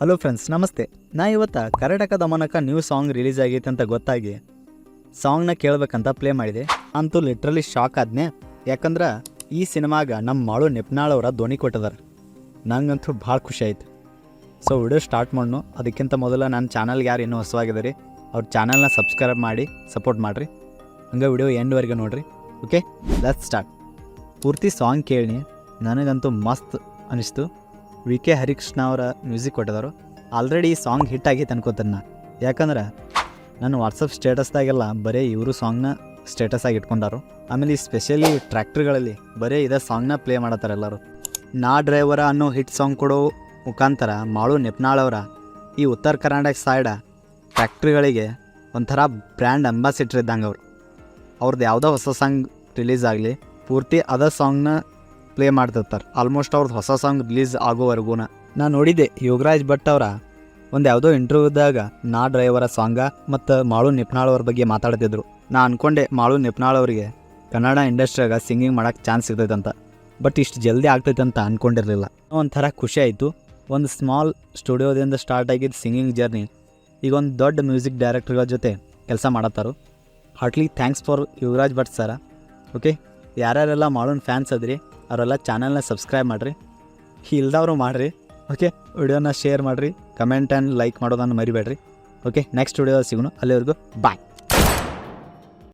Hello friends, ನಮಸ್ತೆ. ನಾ ಇವತ್ತು ಕರ್ನಾಟಕ ದಮನಕ ನ್ಯೂ ಸಾಂಗ್ ರಿಲೀಸ್ ಆಗೈತೆ ಅಂತ ಗೊತ್ತಾಗಿ ಸಾಂಗ್ನ ಕೇಳಬೇಕಂತ ಪ್ಲೇ ಮಾಡಿದೆ. ಅಂತೂ ಲಿಟ್ರಲಿ ಶಾಕ್ ಆದ್ನೆ. ಯಾಕಂದ್ರೆ ಈ ಸಿನಿಮಾಗ ನಮ್ಮ ಮಾಳು ನೆಪ್ನಾಳ್ ಅವರ ಧ್ವನಿ ಕೊಟ್ಟಿದ್ದಾರೆ. ನಂಗಂತೂ ಭಾಳ ಖುಷಿ ಆಯಿತು. ಸೊ ವಿಡಿಯೋ ಸ್ಟಾರ್ಟ್ ಮಾಡೋಣ. ಅದಕ್ಕಿಂತ ಮೊದಲು ನನ್ನ ಚಾನಲ್ಗೆ ಯಾರು ಇನ್ನೂ ಹೊಸವಾಗಿದ್ದಾರೆ ಅವ್ರ ಚಾನಲ್ನ ಸಬ್ಸ್ಕ್ರೈಬ್ ಮಾಡಿ ಸಪೋರ್ಟ್ ಮಾಡಿರಿ. ಹಂಗೆ ವಿಡಿಯೋ ಎಂಡ್ವರೆಗೆ ನೋಡಿರಿ. Okay, let's start. ಪೂರ್ತಿ ಸಾಂಗ್ ಕೇಳಿ ನನಗಂತೂ ಮಸ್ತ್ ಅನಿಸ್ತು. ವಿ.ಕೆ. ಹರಿಕೃಷ್ಣ ಅವರ ಮ್ಯೂಸಿಕ್ ಕೊಟ್ಟಿದ್ದಾರೆ. ಆಲ್ರೆಡಿ ಈ ಸಾಂಗ್ ಹಿಟ್ ಆಗೈತೆ ಅನ್ಕೋತೀನಿ ನಾ. ಯಾಕಂದ್ರೆ ನಾನು ವಾಟ್ಸಪ್ ಸ್ಟೇಟಸ್ದಾಗೆಲ್ಲ ಬರೀ ಇವರು ಸಾಂಗ್ನ ಸ್ಟೇಟಸಾಗಿ ಇಟ್ಕೊಂಡಾರು. ಆಮೇಲೆ ಈ ಸ್ಪೆಷಲಿ ಟ್ರ್ಯಾಕ್ಟ್ರ್ಗಳಲ್ಲಿ ಬರೀ ಇದೇ ಸಾಂಗ್ನ ಪ್ಲೇ ಮಾಡತ್ತಾರೆ ಎಲ್ಲರೂ. ನಾ ಡ್ರೈವರ ಅನ್ನೋ ಹಿಟ್ ಸಾಂಗ್ ಕೊಡೋ ಮುಖಾಂತರ ಮಾಳು ನೆಪ್ನಾಳ್ ಅವರ ಈ ಉತ್ತರ ಕರ್ನಾಟಕ ಸೈಡ ಫ್ಯಾಕ್ಟ್ರಿಗಳಿಗೆ ಒಂಥರ ಬ್ರ್ಯಾಂಡ್ ಅಂಬಾಸಿಡರ್ ಇದ್ದಂಗೆ ಅವ್ರದ್ದು ಯಾವುದೋ ಹೊಸ ಸಾಂಗ್ ರಿಲೀಸ್ ಆಗಲಿ ಪೂರ್ತಿ ಅದೇ ಸಾಂಗ್ನ ಪ್ಲೇ ಮಾಡ್ತಿರ್ತಾರೆ. ಆಲ್ಮೋಸ್ಟ್ ಅವ್ರದ್ದು ಹೊಸ ಸಾಂಗ್ ರಿಲೀಸ್ ಆಗೋವರೆಗೂ ನಾನು ನೋಡಿದ್ದೆ ಯೋಗರಾಜ್ ಭಟ್ ಅವರ ಒಂದು ಯಾವುದೋ ಇಂಟರ್ವ್ಯೂದಾಗ ನಾ ಡ್ರೈವರ ಸಾಂಗ ಮತ್ತು ಮಾಳು ನೆಪ್ನಾಳ್ ಅವ್ರ ಬಗ್ಗೆ ಮಾತಾಡ್ತಿದ್ರು. ನಾ ಅಂದ್ಕೊಂಡೆ ಮಾಳು ನೆಪ್ನಾಳ್ ಅವರಿಗೆ ಕನ್ನಡ ಇಂಡಸ್ಟ್ರಿಯಾಗ ಸಿಂಗಿಂಗ್ ಮಾಡೋಕ್ಕೆ ಚಾನ್ಸ್ ಸಿಗ್ತೈತೆ ಅಂತ. ಬಟ್ ಇಷ್ಟು ಜಲ್ದಿ ಆಗ್ತೈತೆ ಅಂತ ಅಂದ್ಕೊಂಡಿರಲಿಲ್ಲ. ಒಂಥರ ಖುಷಿ ಆಯಿತು. ಒಂದು ಸ್ಮಾಲ್ ಸ್ಟುಡಿಯೋದಿಂದ ಸ್ಟಾರ್ಟ್ ಆಗಿದ್ದು ಸಿಂಗಿಂಗ್ ಜರ್ನಿ ಈಗ ಒಂದು ದೊಡ್ಡ ಮ್ಯೂಸಿಕ್ ಡೈರೆಕ್ಟರ್ಗಳ ಜೊತೆ ಕೆಲಸ ಮಾಡತ್ತಾರು. Heartly thanks for Yuvraj Bhat sir. Okay, ಯಾರ್ಯಾರೆಲ್ಲ ಮಾಡೋನ್ ಫ್ಯಾನ್ಸ್ ಅದ್ರಿ ಅವರೆಲ್ಲ ಚಾನಲ್ನ ಸಬ್ಸ್ಕ್ರೈಬ್ ಮಾಡಿರಿ, ಇಲ್ದವರು ಮಾಡಿರಿ. ಓಕೆ, ವಿಡಿಯೋನ ಶೇರ್ ಮಾಡಿರಿ, ಕಮೆಂಟ್ ಆ್ಯಂಡ್ ಲೈಕ್ ಮಾಡೋದನ್ನು ಮರಿಬೇಡ್ರಿ. ಓಕೆ, ನೆಕ್ಸ್ಟ್ ವಿಡಿಯೋ ಸಿಗೋಣ. ಅಲ್ಲಿವರೆಗೂ ಬಾಯ್.